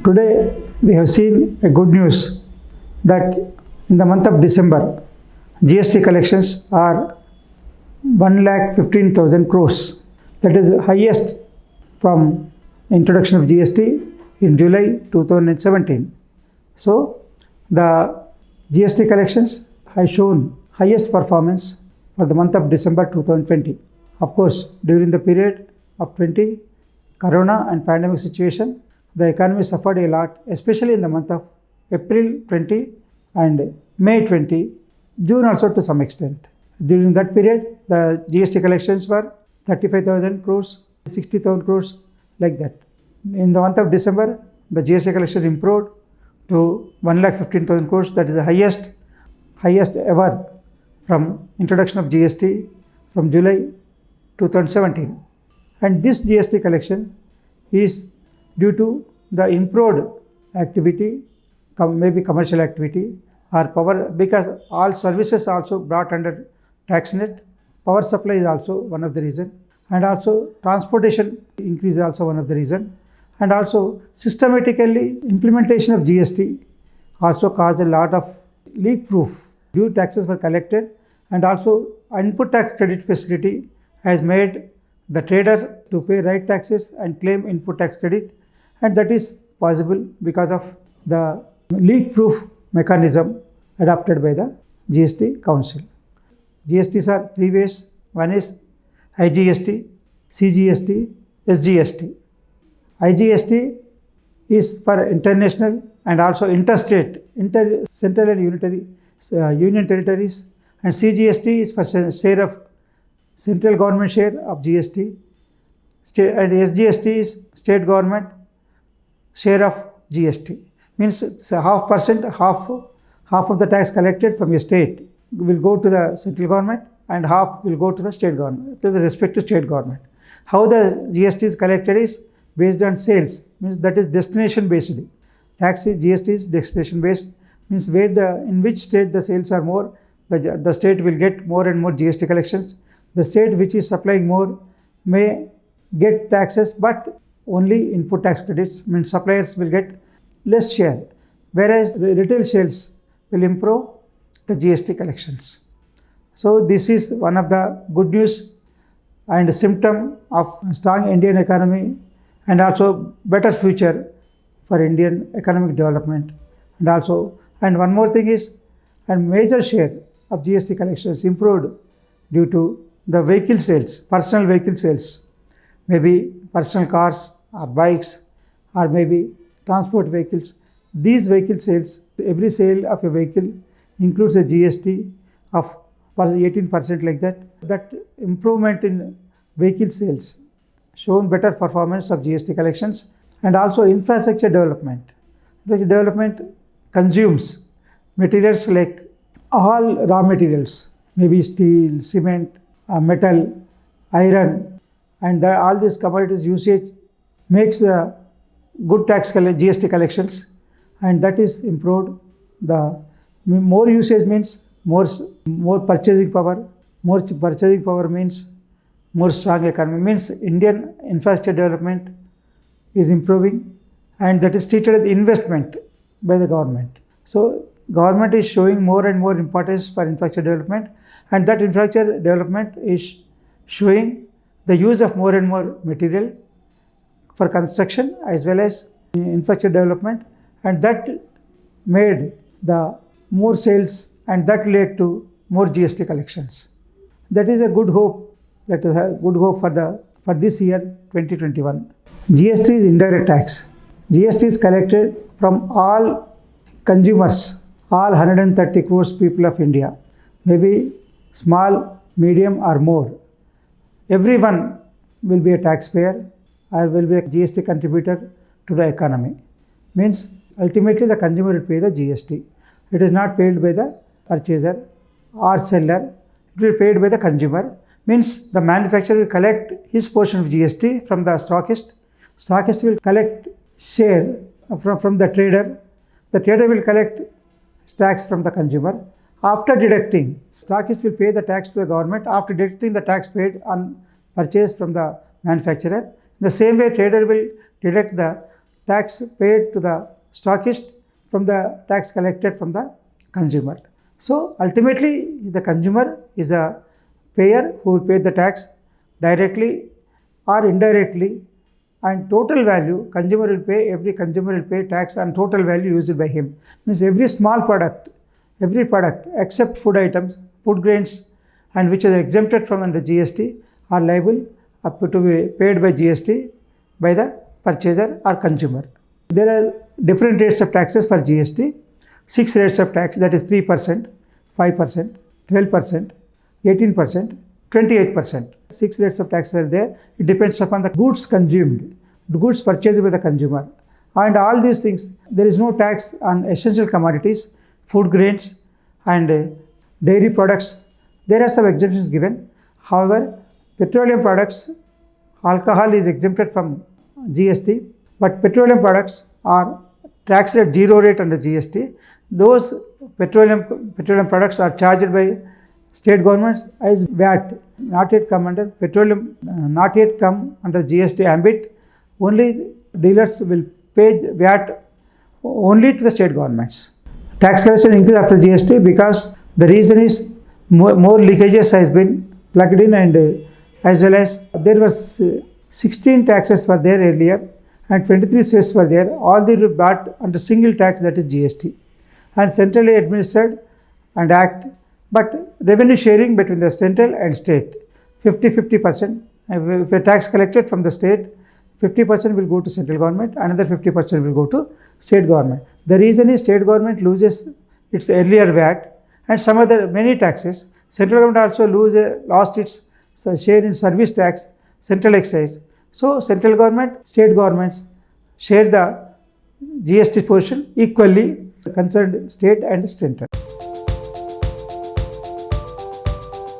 Today we have seen a good news that in the month of December, GST collections are 1,15,000 crores. That is the highest from introduction of GST in July 2017. So the GST collections have shown highest performance for the month of December 2020. Of course, during the period of 20 Corona and pandemic situation, the economy suffered a lot, especially in the month of April 20 and May 20, June also to some extent. During that period, the GST collections were 35,000 crores, 60,000 crores, like that. In the month of December, the GST collection improved to 1,15,000 crores. That is the highest ever from introduction of GST from July 2017. And this GST collection is due to the improved activity, maybe commercial activity or power, because all services also brought under tax net. Power supply is also one of the reason, and also transportation increase is also one of the reason, and also systematically implementation of GST also caused a lot of leak proof. Due taxes were collected, and also input tax credit facility has made the trader to pay right taxes and claim input tax credit, and that is possible because of the leak proof mechanism adopted by the GST Council. GSTs are three ways. One is IGST, CGST, SGST. IGST is for international and also interstate, central and unitary union territories, and CGST is for share of central government share of GST, and SGST is state government share of GST. Means it's a half of the tax collected from a state will go to the central government and half will go to the state government, to the respective state government. How the GST is collected is based on sales, means that is destination based. Tax GST is destination based, means in which state the sales are more, the state will get more and more GST collections. The state which is supplying more may get taxes, but only input tax credits, means suppliers will get less share, whereas retail sales will improve the GST collections. So this is one of the good news and symptom of strong Indian economy, and also better future for Indian economic development. And one more thing is, and major share of GST collections improved due to the vehicle sales, personal vehicle sales, maybe personal cars or bikes or maybe transport vehicles. These vehicle sales, every sale of a vehicle includes a GST of 18% like that. That improvement in vehicle sales shown better performance of GST collections. And also infrastructure development. Infrastructure development consumes materials like all raw materials, maybe steel, cement, metal, iron, and all these commodities usage makes the good GST collections, and that is improved. The more usage means more purchasing power. More purchasing power means more strong economy, means Indian infrastructure development is improving, and that is treated as investment by the government. So government is showing more and more importance for infrastructure development, and that infrastructure development is showing the use of more and more material for construction as well as infrastructure development, and that made the more sales, and that led to more GST collections. That is a good hope. That is a good hope for this year 2021. GST is indirect tax. GST is collected from all consumers, all 130 crores people of India, maybe small, medium or more. Everyone will be a taxpayer or will be a GST contributor to the economy. Means ultimately the consumer will pay the GST. It is not paid by the purchaser or seller. It will be paid by the consumer. Means the manufacturer will collect his portion of GST from the stockist. Stockist will collect share from the trader. The trader will collect tax from the consumer. After deducting, stockist will pay the tax to the government after deducting the tax paid on purchase from the manufacturer. In the same way, trader will deduct the tax paid to the stockist from the tax collected from the consumer. So ultimately the consumer is the payer who will pay the tax directly or indirectly, and total value every consumer will pay tax on total value used by him. Means every product except food items, food grains, and which is exempted from under GST are liable up to be paid by GST by the purchaser or consumer. There are different rates of taxes for GST. 6 rates of tax, that is 3%, 5%, 12%, 18%, 28%. 6 rates of tax are there. It depends upon the goods consumed, the goods purchased by the consumer. And all these things, there is no tax on essential commodities, food grains and dairy products. There are some exemptions given. However, petroleum products, alcohol is exempted from GST, but petroleum products are taxed at 0 rate under GST. Those petroleum products are charged by state governments as VAT, not yet come under GST ambit. Only dealers will pay VAT only to the state governments. Tax collection increase after GST because the reason is more leakages has been plugged in, and as well as there was 16 taxes were there earlier and 23 cess were there. All they were brought under single tax, that is GST, and centrally administered and act, but revenue sharing between the central and state, 50-50%. If a tax collected from the state, 50% will go to central government, another 50% will go to state government. The reason is state government loses its earlier VAT and some other many taxes. Central government also lost its share in service tax, central excise. So central government, state governments share the GST portion equally, concerned state and central.